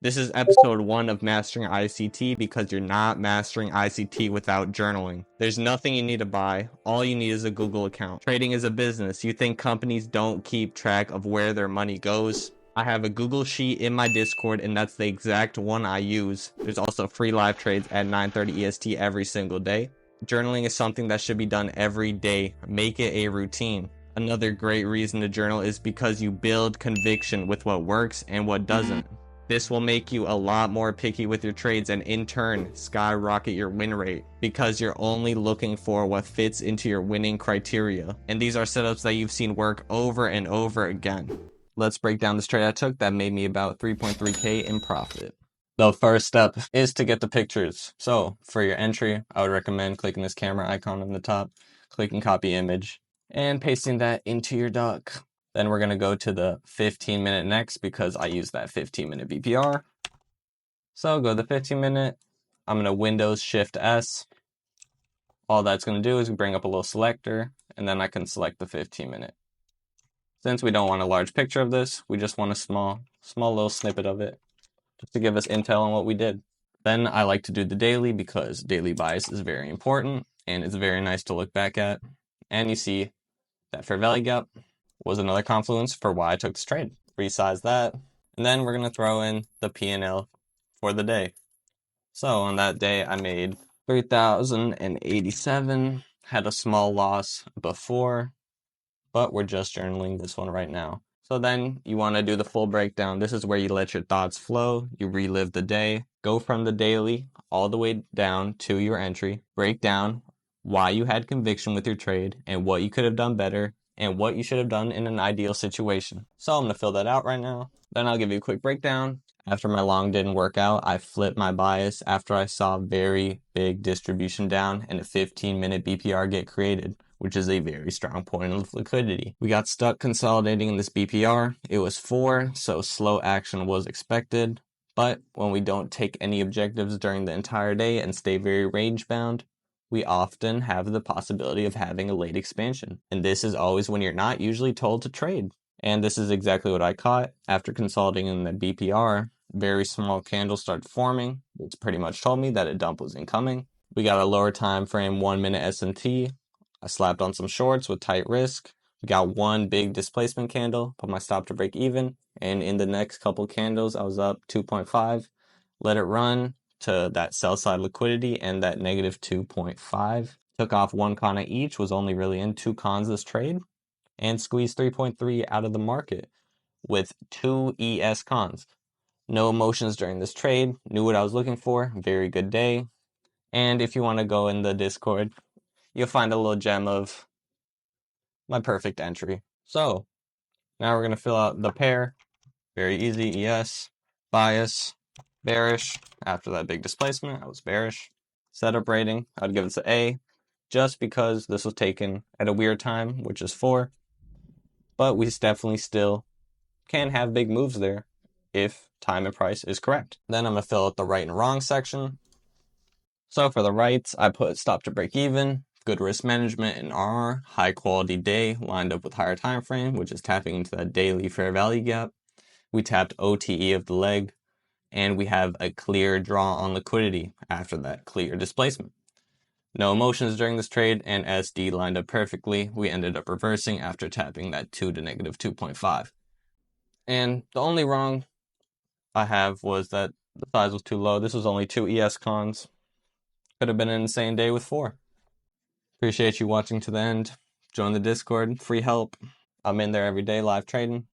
This is episode 1 of Mastering ICT because you're not mastering ICT without journaling. There's nothing you need to buy. All you need is a Google account. Trading is a business. You think companies don't keep track of where their money goes? I have a Google Sheet in my Discord, and that's the exact one I use. There's also free live trades at 9:30 EST every single day. Journaling is something that should be done every day. Make it a routine. Another great reason to journal is because you build conviction with what works and what doesn't. This will make you a lot more picky with your trades and in turn skyrocket your win rate because you're only looking for what fits into your winning criteria. And these are setups that you've seen work over and over again. Let's break down this trade I took that made me about 3.3K in profit. The first step is to get the pictures. So for your entry, I would recommend clicking this camera icon on the top, clicking copy image, and pasting that into your doc. Then we're going to go to the 15-minute next because I use that 15-minute BPR. So go to the 15-minute. I'm going to Windows Shift S. All that's going to do is bring up a little selector, and then I can select the 15-minute. Since we don't want a large picture of this, we just want a small little snippet of it just to give us intel on what we did. Then I like to do the daily because daily bias is very important, and it's very nice to look back at. And you see that fair value gap was another confluence for why I took this trade. Resize that, and then we're going to throw in the P&L for the day. So on that day, I made 3,087, had a small loss before, but we're just journaling this one right now. So then you want to do the full breakdown. This is where you let your thoughts flow, you relive the day, go from the daily all the way down to your entry, break down why you had conviction with your trade and what you could have done better and what you should have done in an ideal situation. So I'm going to fill that out right now. Then I'll give you a quick breakdown. After my long didn't work out, I flipped my bias after I saw very big distribution down and a 15-minute BPR get created, which is a very strong point of liquidity. We got stuck consolidating in this BPR. It was 4, so slow action was expected. But when we don't take any objectives during the entire day and stay very range bound, we often have the possibility of having a late expansion. And this is always when you're not usually told to trade. And this is exactly what I caught. After consolidating in the BPR, very small candles started forming, which pretty much told me that a dump was incoming. We got a lower time frame 1 minute S&T. I slapped on some shorts with tight risk. We got one big displacement candle, put my stop to break even. And in the next couple candles, I was up 2.5. Let it run to that sell side liquidity and that negative 2.5. Took off one con at each, was only really in 2 cons this trade, and squeezed 3.3 out of the market with 2 ES cons. No emotions during this trade, knew what I was looking for, very good day. And if you want to go in the Discord, you'll find a little gem of my perfect entry. So now we're going to fill out the pair. Very easy, ES, bias, bearish. After that big displacement, I was bearish. Setup rating, I'd give it an A, just because this was taken at a weird time, which is 4. But we definitely still can have big moves there if time and price is correct. Then I'm going to fill out the right and wrong section. So for the rights, I put stop to break even, good risk management and RR, high quality day lined up with higher time frame, which is tapping into that daily fair value gap. We tapped OTE of the leg, and we have a clear draw on liquidity after that clear displacement. No emotions during this trade, and SD lined up perfectly. We ended up reversing after tapping that 2 to negative 2.5. And the only wrong I have was that the size was too low. This was only 2 ES cons. Could have been an insane day with 4. Appreciate you watching to the end. Join the Discord, free help. I'm in there every day live trading.